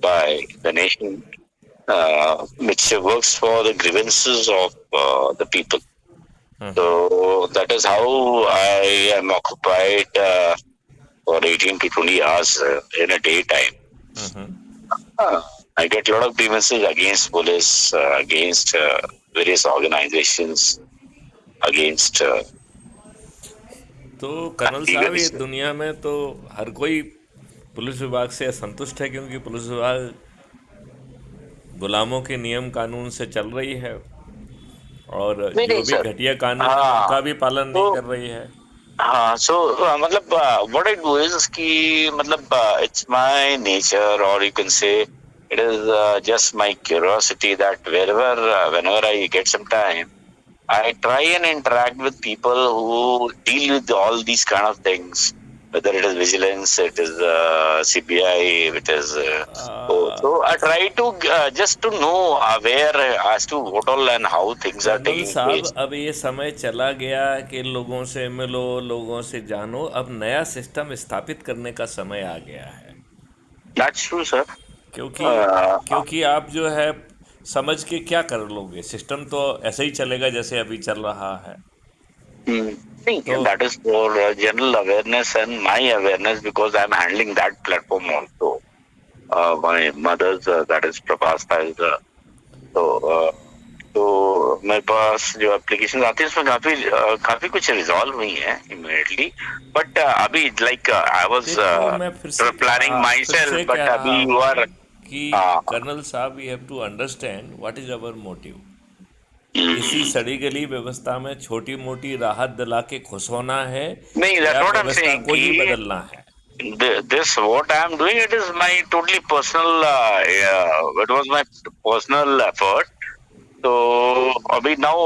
by the nation, which works for the grievances of the people. So that is how I am occupied for 18 to 20 hours in a daytime. Uh, I get a lot of grievances against police, against various organizations, against तो colonel साहब, ये legals. दुनिया में तो हर कोई police विभाग से असंतुष्ट है, क्योंकि पुलिस विभाग गुलामों के नियम कानून से चल रही है और नहीं जो नहीं भी सर. घटिया कानून है हाँ उनका भी पालन तो नहीं कर रही है। हाँ सो मतलब व्हाट आई डू इज कि मतलब इट्स माय नेचर और you can say it is just my curiosity that wherever whenever I get some time I try and interact with people who deal with all these kind of things, whether it is vigilance, it is CBI, it is so I try to just to know where as to what all and how things are colonel taking साहब, place. अब ये समय चला गया कि लोगों से मिलो, लोगों से जानो। अब नया सिस्टम स्थापित करने का समय आ गया है। That's true, sir. क्योंकि Uh, क्योंकि आप जो है समझ के क्या कर लोगे? सिस्टम तो ऐसे ही चलेगा जैसे अभी चल रहा है। think तो that is for general awareness and my awareness because I'm handling that platform also. My mother's that is Prabhasta is तो तो मेरे पास जो एप्लीकेशन आती है उसमें काफी कुछ रिजॉल्व हुई है इमीडिएटली बट अभी लाइक आई वाज देखो, मैं प्लानिंग माई फिर से सेल्फ कह बट रहा अभी यू हूँ आर कि कर्नल साहब, we have to understand what is our motive. इसी सड़ी गली व्यवस्था में छोटी मोटी राहत दिला के खुश होना है, नहीं दैट्स या व्हाट आई एम व्यवस्था सेइंग को ही कि बदलना है? this what I am doing it is my totally personal it was my personal effort. So abhi now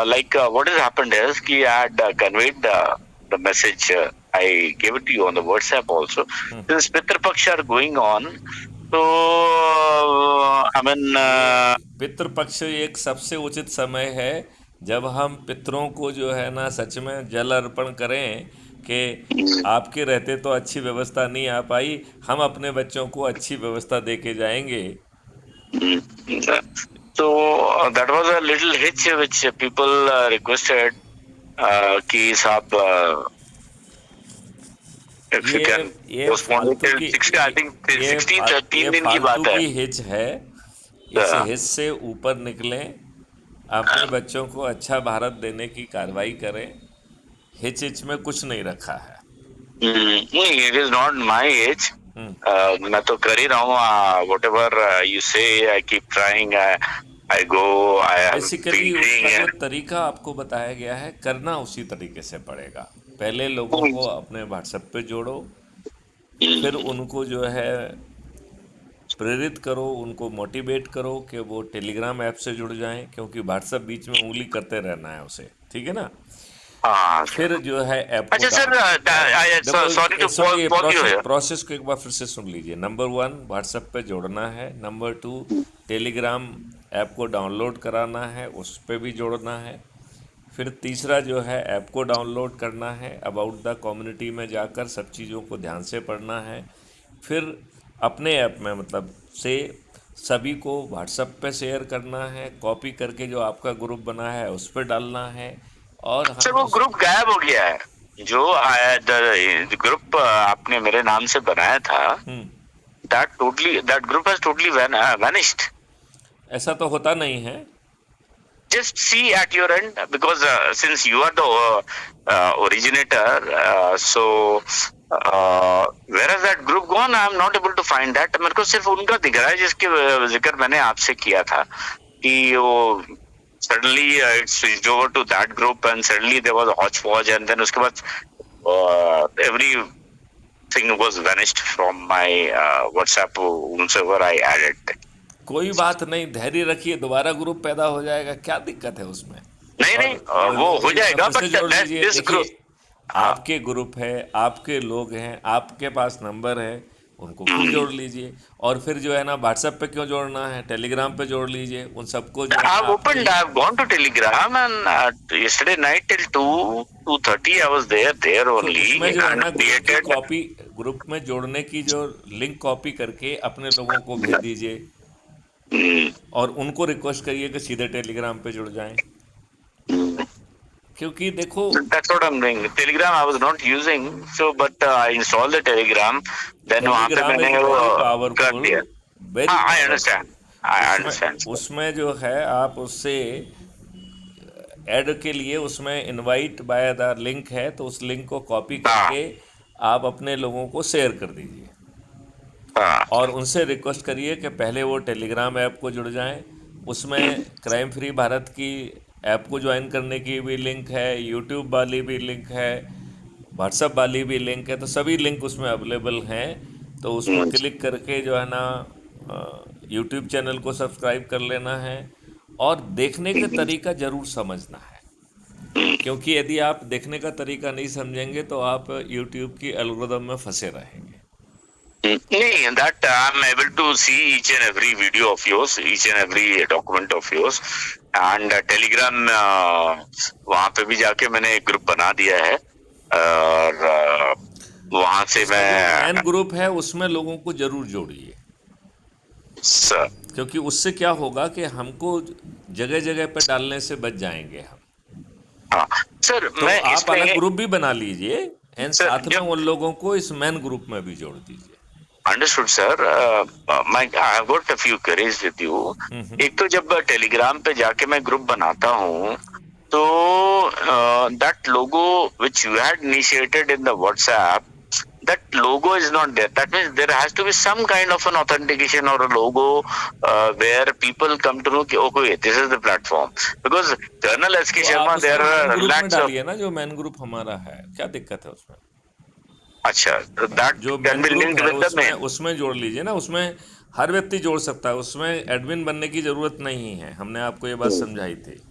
like what has happened is ki I had conveyed the message I gave it to you on the WhatsApp also. Since Pitr Paksha are going on, so I mean Pitrupaksha एक सबसे उचित समय है जब हम पितरों को जो है ना सच में जल अर्पण करें कि आपके रहते तो अच्छी व्यवस्था नहीं आ पाई, हम अपने बच्चों को अच्छी व्यवस्था दे के जाएंगे। so that was a little hitch which people requested कि साहब if you ये can ये postpone it फालतू till की 16 I think 16 ये 3 दिन की फालतू बात है. की हिच है। इस हिच से ऊपर निकलें, अपने बच्चों को अच्छा भारत देने की कार्रवाई करें। हिच हिच में कुछ नहीं रखा है। नहीं it is not my age. मैं तो कर ही रहा हूँ whatever you say I keep trying. I go I am basically उसका जो reading. तरीका आपको बताया गया है, करना उसी तरीके से पड़ेगा। पहले लोगों को अपने व्हाट्सएप पे जोड़ो, फिर उनको जो है प्रेरित करो, उनको मोटिवेट करो कि वो टेलीग्राम ऐप से जुड़ जाएं, क्योंकि व्हाट्सएप बीच में उंगली करते रहना है उसे, ठीक है ना? हाँ सर. फिर जो है ऐप को अच्छा डाउन, देखो सॉरी टू सुनिए, pause you process here. Process को एक बार फिर से सुन लीजिए। नंबर वन, व्हाट्सएप पे जोड़ना है। नंबर टू, टेलीग्राम ऐप को डाउनलोड कराना है, उस पर भी जोड़ना है। फिर तीसरा जो है, ऐप को डाउनलोड करना है, अबाउट द कम्युनिटी में जाकर सब चीज़ों को ध्यान से पढ़ना है। फिर अपने ऐप में मतलब से सभी को व्हाट्सएप पे शेयर करना है, कॉपी करके जो आपका ग्रुप बना है उस पर डालना है। और सर हम वो उस ग्रुप गायब हो गया है जो ग्रुप आपने मेरे नाम से बनाया था. That group has totally vanished. ऐसा तो होता नहीं है। Just see at your end because since you are the originator, so where has that group gone? I am not able to find that. मेरे को सिर्फ उनका दिख रहा है जिसके जिक्र मैंने आपसे किया था कि वो suddenly it switched over to that group and suddenly there was a hodgepodge and then उसके बाद everything was vanished from my WhatsApp whomsoever I added. कोई बात नहीं, धैर्य रखिए, दोबारा ग्रुप पैदा हो जाएगा। क्या दिक्कत है उसमें? नहीं और नहीं वो हो एक बार जाएगा फिर से बट जोड़ लीजिए। This group. देखिए, आपके ग्रुप है, आपके लोग हैं, आपके पास नंबर है, उनको फिर जोड़ लीजिए। और फिर जो है ना व्हाट्सएप पे क्यों जोड़ना है, टेलीग्राम पे जोड़ लीजिए, उन सबको जो है ना I've आपके opened, I've gone to Telegram, and yesterday night till 2:30 I was there तो only उसमें जो है and ना ग्रुप की created. कॉपी, ग्रुप में जोड़ने की जो लिंक कॉपी करके अपने लोगों को भेज दीजिए Mm, और उनको रिक्वेस्ट करिए कि सीधे टेलीग्राम पे जुड़ जाएं। mm. क्योंकि देखो That's what I'm doing. Telegram I was not using, so but I installed the Telegram. Then वहाँ पे टेलीग्राम मैंने इज वो वेरी कर पावरफुल, दिया. वेरी हाँ, I पावरफुल। understand. I उसमें understand, sir. उसमें जो है आप उससे ऐड के लिए उसमें इनवाइट बाय द लिंक है, तो उस लिंक को कॉपी हाँ, करके आप अपने लोगों को शेयर कर दीजिए हाँ. और उनसे रिक्वेस्ट करिए कि पहले वो टेलीग्राम ऐप को जुड़ जाएं। उसमें क्राइम फ्री भारत की ऐप को ज्वाइन करने की भी लिंक है, यूट्यूब वाली भी लिंक है, व्हाट्सएप वाली भी लिंक है, तो सभी लिंक उसमें अवेलेबल हैं। तो उसको Mm, क्लिक करके जो है ना यूट्यूब चैनल को सब्सक्राइब कर लेना है और देखने का mm, तरीका ज़रूर समझना है। mm. क्योंकि यदि आप देखने का तरीका नहीं समझेंगे तो आप यूट्यूब की एल्गोरिदम में फंसे रहेंगे। नहीं, that I'm able to see each and every video of yours, each and every document of yours, and Telegram वहाँ पे भी जाके मैंने एक ग्रुप बना दिया है और वहाँ से उसका जो मैं मैन ग्रुप है उसमें लोगों को ज़रूर जोड़िए। स- क्योंकि उससे क्या होगा कि हमको जगह जगह पर डालने से बच जाएंगे हम। हाँ सर, तो मैं आप अलग इसमें ग्रुप भी बना लीजिए एंड सर साथ में जब उन लोगों को इस मैन ग्रुप में भी जोड़ दीजिए। अंडरस्टूड सर, मैं I have got a few queries with you. एक तो जब टेलीग्राम पे जाके मैं ग्रुप बनाता हूँ तो that logo which you had initiated in the WhatsApp, that logo is not there. That means there has to be some kind of an authentication or a logo where people come to know कि okay, this is the platform, because Colonel S.K. तो आप Sharma, there उसको man are group में lakhs of. डालिए ना, जो man group हमारा है, क्या दिक्कत है उसमें? अच्छा, that जो can man be group linked है with the उसमें main. उसमें जोड़ लीजिए ना। उसमें हर व्यक्ति जोड़ सकता है, उसमें एडमिन बनने की ज़रूरत नहीं है। हमने आपको ये बात समझाई थी।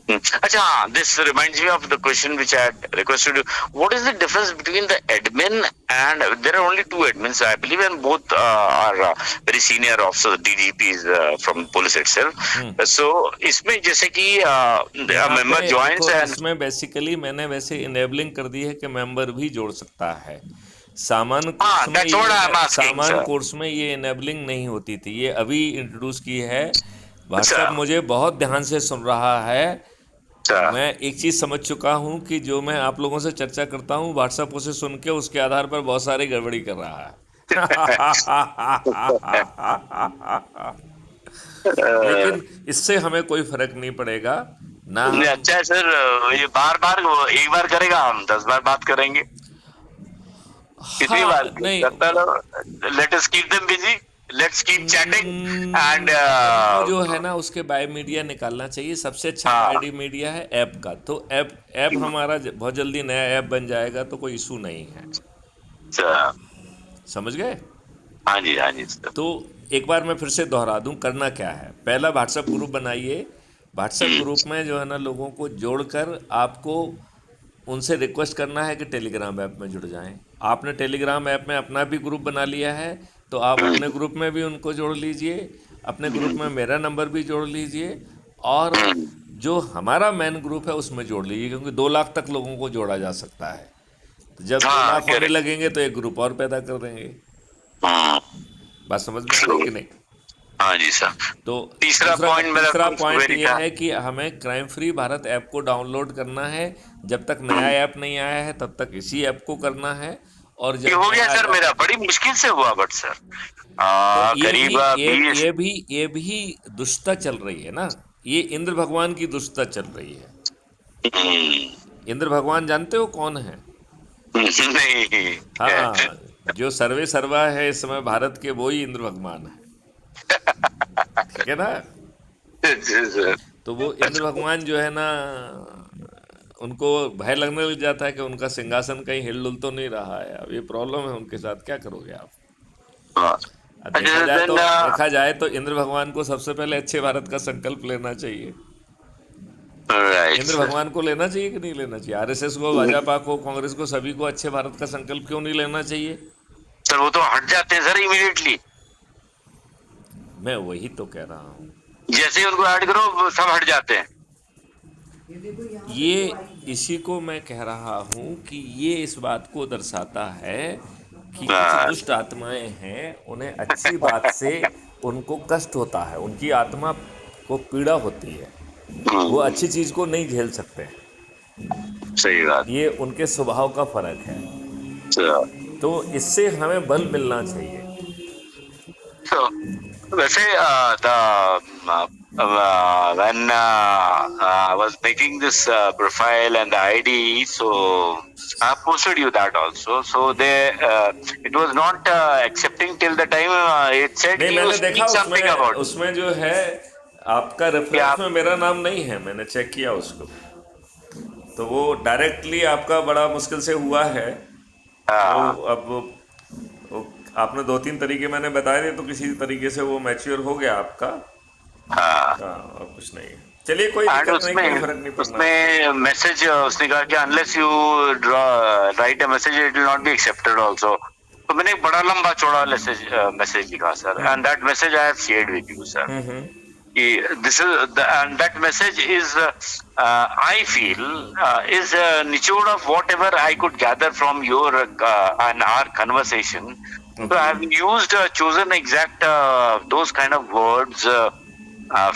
Acha, this reminds me of the question which I had requested you. What is the difference between the admin and there are only two admins, I believe, and both are very senior officers, DGPs from police itself. So, इसमें जैसे कि a यहाँ member पे joins देखो, and इसमें basically मैंने वैसे enabling कर दी है कि मेंबर भी जोड़ सकता है। सामान्य कोर्स में that's what ये I'm asking, सामान्य sir. कोर्स में ये इनेबलिंग नहीं होती थी, ये अभी इंट्रोड्यूस की है। व्हाट्सएप Sir, मुझे बहुत ध्यान से सुन रहा है। sir. मैं एक चीज़ समझ चुका हूँ कि जो मैं आप लोगों से चर्चा करता हूँ व्हाट्सएप उसे सुन के उसके आधार पर बहुत सारी गड़बड़ी कर रहा है। लेकिन इससे हमें कोई फर्क नहीं पड़ेगा ना। नहीं, हम अच्छा है सर, ये बार बार एक बार करेगा, हम 10 बार बात करेंगे. कितनी बार हाँ नहीं, करता रहो. Let us keep them busy, let's keep chatting and उनको जो है ना उसके बाय मीडिया निकालना चाहिए। सबसे अच्छा हाँ. बाय मीडिया है ऐप का। तो ऐप ऐप हमारा बहुत जल्दी नया ऐप बन जाएगा, तो कोई इशू नहीं है। अच्छा, समझ गए? हाँ जी, हाँ जी सर. तो एक बार मैं फिर से दोहरा दूं, करना क्या है। पहला व्हाट्सएप ग्रुप बनाइए। व्हाट्सएप ग्रुप में जो है ना लोगों को जोड़कर आपको उनसे रिक्वेस्ट करना है कि टेलीग्राम ऐप में जुड़ जाएं। आपने टेलीग्राम ऐप में अपना भी ग्रुप बना लिया है, तो आप अपने ग्रुप में भी उनको जोड़ लीजिए। अपने ग्रुप में मेरा नंबर भी जोड़ लीजिए और जो हमारा मेन ग्रुप है उसमें जोड़ लीजिए, क्योंकि 2 लाख तक लोगों को जोड़ा जा सकता है। तो जब दो हाँ, लाख होने करेक्ट. लगेंगे तो एक ग्रुप और पैदा कर देंगे। हाँ, बात समझ में आ रही कि नहीं? हाँ जी सर. तो तीसरा दूसरा पॉइंट मेरा तीसरा कुछ पॉइंट क्वेरी यह था. है कि हमें क्राइम फ्री भारत ऐप को डाउनलोड करना है। जब तक नया ऐप नहीं आया है तब तक इसी ऐप को करना है। और ये जब हो गया नया सर, ऐप, मेरा बड़ी मुश्किल से हुआ, बट सर तो करीब 20. ये भी दुष्टता चल रही है ना। ये इंद्र भगवान की दुष्टता चल रही है। इंद्र भगवान जानते हो कौन है? नहीं. हाँ, जो सर्वे सर्वा है इस समय भारत के, वो ही इंद्र भगवान है। ठीक है ना? सर. तो वो इंद्र भगवान जो है ना, उनको भय लगने लग जाता है कि उनका सिंहासन कहीं हिल डुल तो नहीं रहा है। अब ये प्रॉब्लम है उनके साथ, क्या करोगे आप? हाँ. अब अच्छा देन. देखा जाए तो इंद्र भगवान को सबसे पहले अच्छे भारत का संकल्प लेना चाहिए। Right Indra sir. भगवान को लेना चाहिए कि नहीं लेना चाहिए? आरएसएस को, भाजपा को, कांग्रेस को, सभी को अच्छे भारत का संकल्प क्यों नहीं लेना चाहिए? सर वो तो हट जाते हैं सर इमीडिएटली, मैं वही तो कह रहा हूँ। जैसे ही उनको ऐड करो सब हट जाते हैं। ये इसी को मैं कह रहा हूँ कि ये इस बात को दर्शाता है कि कुछ हाँ, दुष्ट आत्माएं हैं, उन्हें अच्छी बात से उनको कष्ट होता है, उनकी आत्मा को पीड़ा होती है, वो अच्छी चीज़ को नहीं झेल सकते। सही बात। ये उनके स्वभाव का फर्क है। तो, तो इससे हमें बल मिलना चाहिए। तो वैसे when I was making this profile and the ID, so I posted you that also. So they it was not accepting till the time it said नहीं, कि you मैंने देखा speak something उसमें about उसमें जो है आपका कि रेफरेंस आप में मेरा नाम नहीं है, मैंने चेक किया उसको। तो वो डायरेक्टली आपका बड़ा मुश्किल से हुआ है। वो हाँ अब वो आपने दो तीन तरीके मैंने बताए थे, तो किसी तरीके से वो मैच्योर हो गया आपका। हाँ। हाँ, और कुछ नहीं है। चलिए, कोई एंड दिक्कत नहीं, कोई उसमें फर्क नहीं पड़ना। उसमें मैसेज उसने कहा कि unless you right a message it will not be accepted also. तो मैंने एक बड़ा लंबा चौड़ा मैसेज लिखा sir, and that message I have shared with you sir. This is and that message is I feel is nichod of whatever I could gather from your and our conversation. So I okay. have used chosen exact those kind of words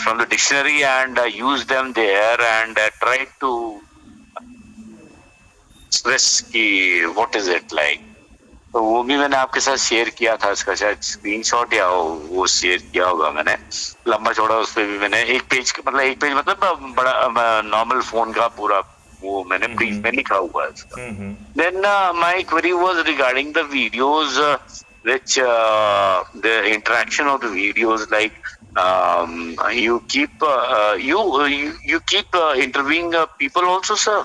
from the dictionary and used them there and tried to express ki what is it like. तो वो भी मैंने आपके साथ share किया था, इसका शायद स्क्रीनशॉट या वो शेयर किया होगा मैंने, लंबा चौड़ा। उस पे भी मैंने एक पेज मतलब बड़ा नॉर्मल फोन का पूरा वो मैंने ब्रीफ में लिखा हुआ है इसका। Then my query was regarding the videos which the interaction of the videos like you keep interviewing people also sir.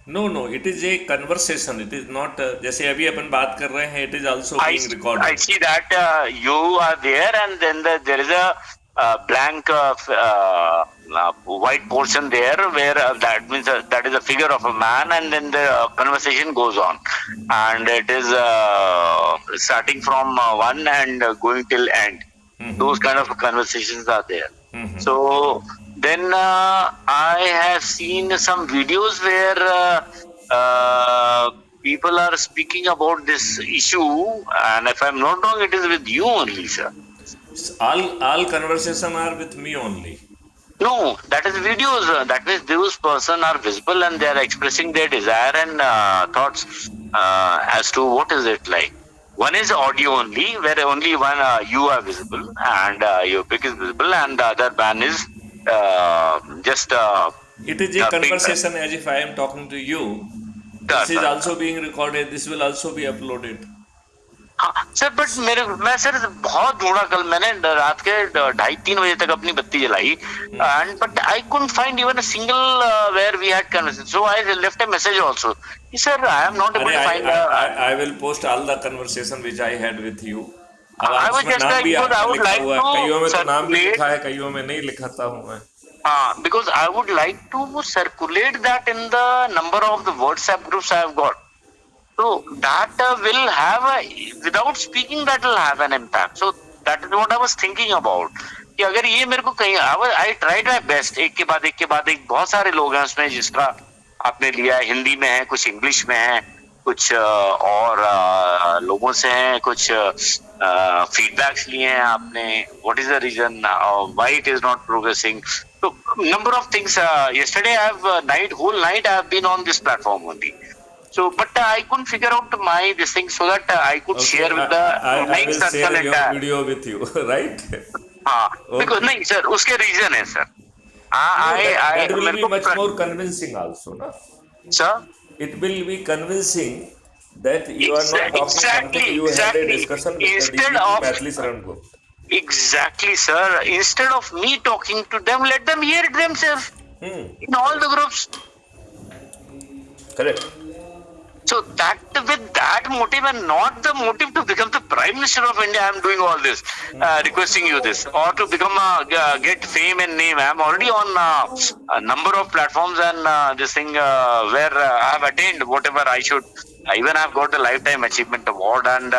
No no, it is a conversation, it is not जैसे अभी अपन बात कर रहे हैं, it is also I being I recorded. see that you are there, and then there is a blank white portion there, where that means that is a figure of a man, and then the conversation goes on, and it is starting from one and going till end. Those kind of conversations are there. So then I have seen some videos where people are speaking about this issue, and if I'm not wrong, it is with you only, sir. all conversation are with me only. No, that is videos. That means those person are visible and they are expressing their desire and thoughts as to what is it like. One is audio only, where only one you are visible and your pic is visible, and the other man is just It is a a big. conversation as if I am talking to you. This is Sir, also being recorded, this will also be uploaded. हाँ sir, but मैं sir बहुत ढूंढा, कल मैंने रात के 2:30-3 बजे तक अपनी बत्ती जलाई, and but I couldn't find even a single where we had conversation, so I left a message also कि sir I am not able अरे to find. I will post all the conversation which I had with you. अब I was उसमें just नाम like भी because I आपका would लिखा like हुआ है, कईयों टू में तो नाम भी सर्कुलेट, लिखा है, कईयों में नहीं लिखाता हूँ मैं। हाँ, because I would like to circulate that in the number of the WhatsApp groups I have got. So that will have without speaking, that will have an impact. So that is what I was thinking about. कि अगर ये मेरे को कहीं I tried my best, एक के बाद एक बहुत सारे लोग हैं उसमें जिसका आपने लिया है, हिंदी में है, कुछ इंग्लिश में है, कुछ और लोगों से हैं, कुछ फीडबैक्स लिए हैं आपने, what is the reason why it is not progressing, so number of things. Yesterday I have whole night I have been on this platform only. So, but I couldn't figure out this thing so that I could Okay, share with the I main will circle share your entire. video with you, right? हाँ, because Okay. नहीं sir, उसके reason है sir. No, that will मेरे be को much more convincing also, na? sir, It will be convincing that you are not talking something, you had a exactly. discussion with the Instead DGP of Paitli Saran Group. exactly sir, instead of me talking to them, let them hear it themselves in all the groups. Correct. So that with that motive and not the motive to become the Prime Minister of India, I am doing all this, requesting you this, or to become get fame and name. I am already on a number of platforms and this thing where I have attained whatever I should Even I've got the Lifetime Achievement Award, and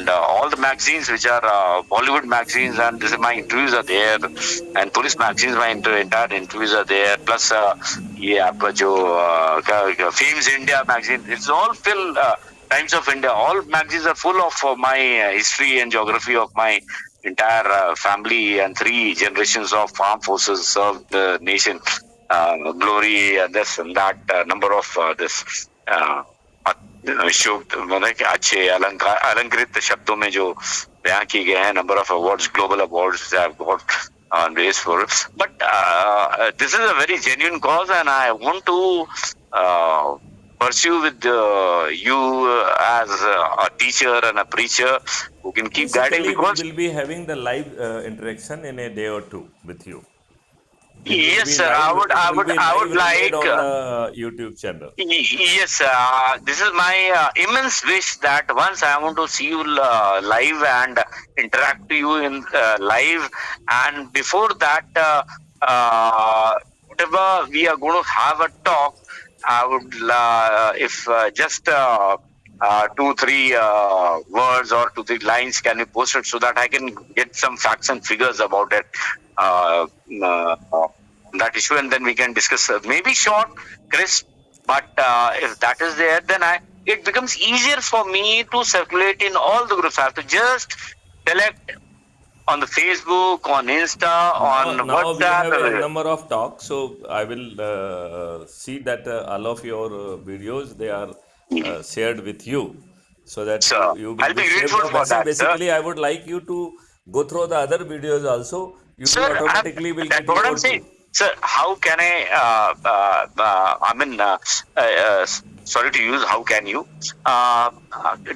all the magazines which are Bollywood magazines, and this is my interviews are there, and police magazines my entire interviews are there. Plus, ये आपका जो Fames India magazine, it's all full. Times of India, all magazines are full of my history and geography of my entire family and 3 generations of armed forces served the nation. Glory, this and that, number of this शुभ मतलब कि अच्छे अलंकृत शब्दों में जो बयान किए गए हैं, number of awards, global awards I've got on race for. But this is a very genuine cause, and I want to pursue with you as a teacher and a preacher who can keep guiding, because we will be having the live interaction in a day or two with you. Yes, sir. I would like on the YouTube channel. Yes, this is my immense wish that once I want to see you live and interact to you in live, and before that, whatever we are going to have a talk, I would if just 2-3 words or 2-3 lines can be posted so that I can get some facts and figures about it. That issue, and then we can discuss. Maybe short, crisp, but if that is there, then it becomes easier for me to circulate in all the groups. I have to just select on the Facebook, on Insta, on now WhatsApp. We have a number of talks, so I will see that all of your videos, they are shared with you, so that you will I'll be grateful for that. Basically, sir, I would like you to go through the other videos also. You sir, automatically will get what I'm saying. Sir, how can sorry to use, how can you?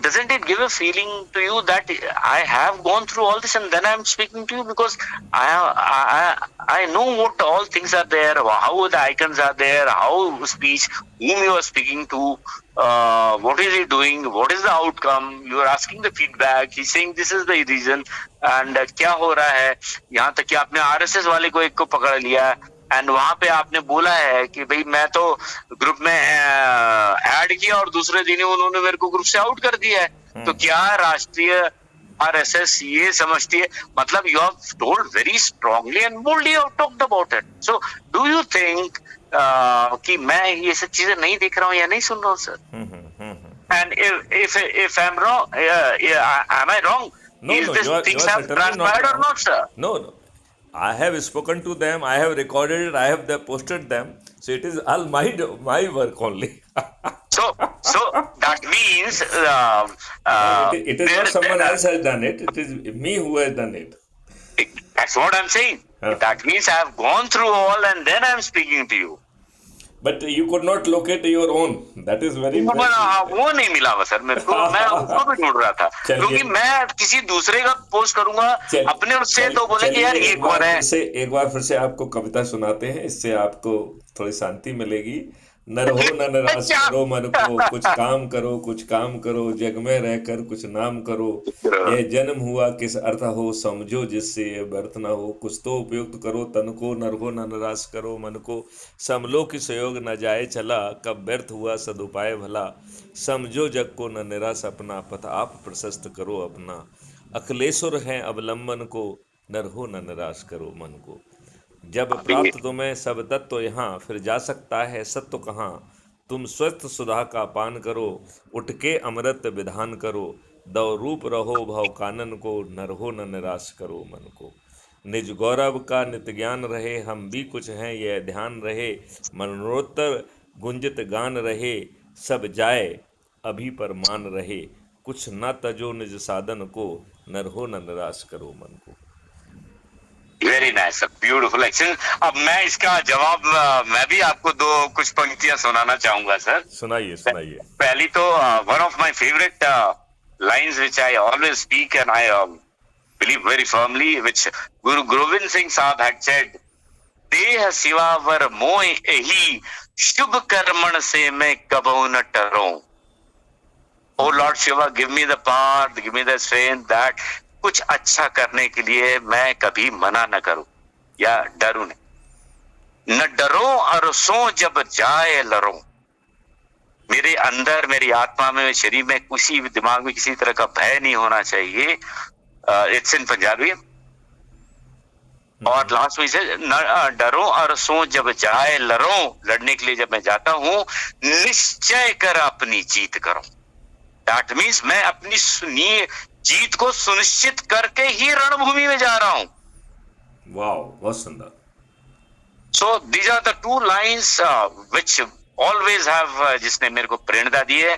Doesn't it give a feeling to you that I have gone through all this and then I'm speaking to you, because I know what all things are there, how the icons are there, how speech, whom you are speaking to, what is he doing, what is the outcome, you are asking the feedback, he's saying this is the reason, and क्या हो रहा है, यहाँ तक कि आपने RSS वाले को एक को पकड़ लिया, एंड वहां पे आपने बोला है कि भाई मैं तो ग्रुप में ऐड किया और दूसरे दिन उन्होंने मेरे को ग्रुप से आउट कर दिया है, तो क्या राष्ट्रीय RSS ये समझती है, मतलब you have told very strongly and boldly you have talked about it. So do you think कि मैं ये सब चीजें नहीं देख रहा हूँ या नहीं सुन रहा हूँ sir? And if I'm wrong, am I wrong? Is this things have transpired or not, sir? No. I have spoken to them, I have recorded it, I have posted them. So it is all my work only. So that means it is not someone else has done it. It is me who has done it. That's what I'm saying. That means I have gone through all and then I'm speaking to you. But you could not locate your own. That is very important. वो नहीं मिला हुआ sir मेरे को, मैं उसको भी ढूंढ रहा था, क्योंकि मैं किसी दूसरे का पोस्ट करूंगा अपने उससे, तो बोले कि यार ये कौन है. एक बार फिर से आपको कविता सुनाते हैं, इससे आपको थोड़ी शांति मिलेगी. न रहो न निराश करो मन को, कुछ काम करो, जग में रहकर कुछ नाम करो. यह जन्म हुआ किस अर्थ हो, समझो जिससे ये व्यर्थ न हो. कुछ तो उपयुक्त करो तन को, न रहो न निराश करो मन को. समलो कि सहयोग न जाए चला, कब व्यर्थ हुआ सदुपाय भला. समझो जग को न निराश अपना, पथ आप प्रशस्त करो अपना. अखिलेश्वर हैं अवलंबन को, न रहो न निराश करो मन को. जब प्राप्त तुम्हें सब तत्व यहाँ, फिर जा सकता है सत्व कहाँ. तुम स्वस्थ सुधा का पान करो, उठ के अमृत विधान करो. दव रूप रहो भव कानन को, न रहो न निराश करो मन को. निज गौरव का नित्य ज्ञान रहे, हम भी कुछ हैं यह ध्यान रहे. मनोत्तर गुंजित गान रहे, सब जाए अभी पर मान रहे. कुछ न तजो निज साधन को, न रहो न निराश करो मन को. Very nice, beautiful action. अब मैं इसका जवाब मैं भी आपको कुछ पंक्तियां सुनाना चाहूंगा सर. सुनाइए. पहली तो one of my favourite lines which I always speak and I believe very firmly, which गुरु गोविंद सिंह साहब हैड सेड, देह सिवावर मोह एही, शुभ कर्मण से मैं कबहु न डरूं. O lord Shiva, give me the power, give me the strength that कुछ अच्छा करने के लिए मैं कभी मना न करूं या डरूं नहीं. न डरो और सो जब जाए लरो, मेरे अंदर, मेरी आत्मा में, मेरे शरीर में, किसी भी दिमाग में किसी तरह का भय नहीं होना चाहिए। It's in Punjabi. और लास्ट में से डरो और सो जब जाए लड़ो, लड़ने के लिए जब मैं जाता हूं, निश्चय कर अपनी जीत करो। दैट मीन्स मैं अपनी जीत को सुनिश्चित करके ही रणभूमि में जा रहा हूं। वाह, बहुत सुंदर। So these are the two lines which always have जिसने मेरे को प्रेरणा दी है।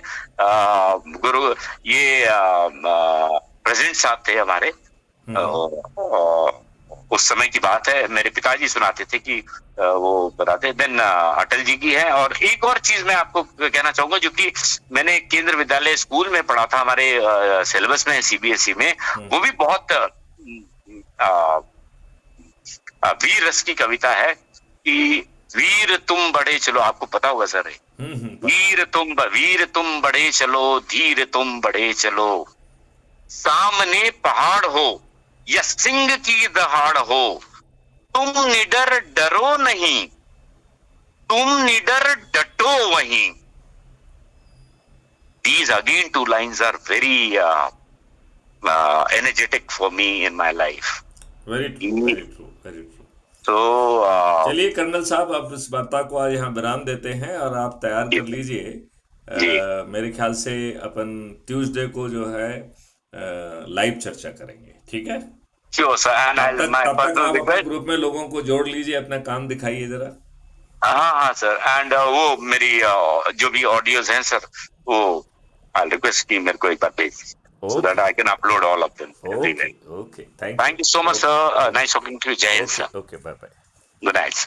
गुरु ये प्रेसिडेंट साहब थे हमारे। उस समय की बात है, मेरे पिताजी सुनाते थे कि वो बताते। देन अटल जी की है। और एक और चीज मैं आपको कहना चाहूंगा, जो कि मैंने केंद्र विद्यालय स्कूल में पढ़ा था, हमारे सिलेबस में, सीबीएसई में। वो भी बहुत वीर रस की कविता है कि वीर तुम बढ़े चलो। आपको पता होगा सर। वीर तुम बढ़े चलो, धीर तुम बढ़े चलो, सामने पहाड़ हो या सिंह की दहाड़ हो, तुम निडर डरो नहीं, तुम निडर डटो वहीं। These again two lines are very energetic for me in my life. Very true, very true, very true. So चलिए कर्नल साहब, अब इस वार्ता को आज यहाँ विराम देते हैं और आप तैयार कर लीजिए। मेरे ख्याल से अपन ट्यूसडे को जो है लाइव चर्चा करेंगे, ठीक है? sure sir, and तब तक आप अपने request. ग्रुप में लोगों को जोड़ लीजिए, अपना काम दिखाइए जरा। हाँ सर। एंड वो मेरी जो भी ऑडियोज हैं सर, वो आई रिक्वेस्ट की मेरे को एक बार भेज, so that I can upload all of them. Okay, Thank you so much sir. Nice talking to you. Jai Hind sir. Okay, bye bye. Good night.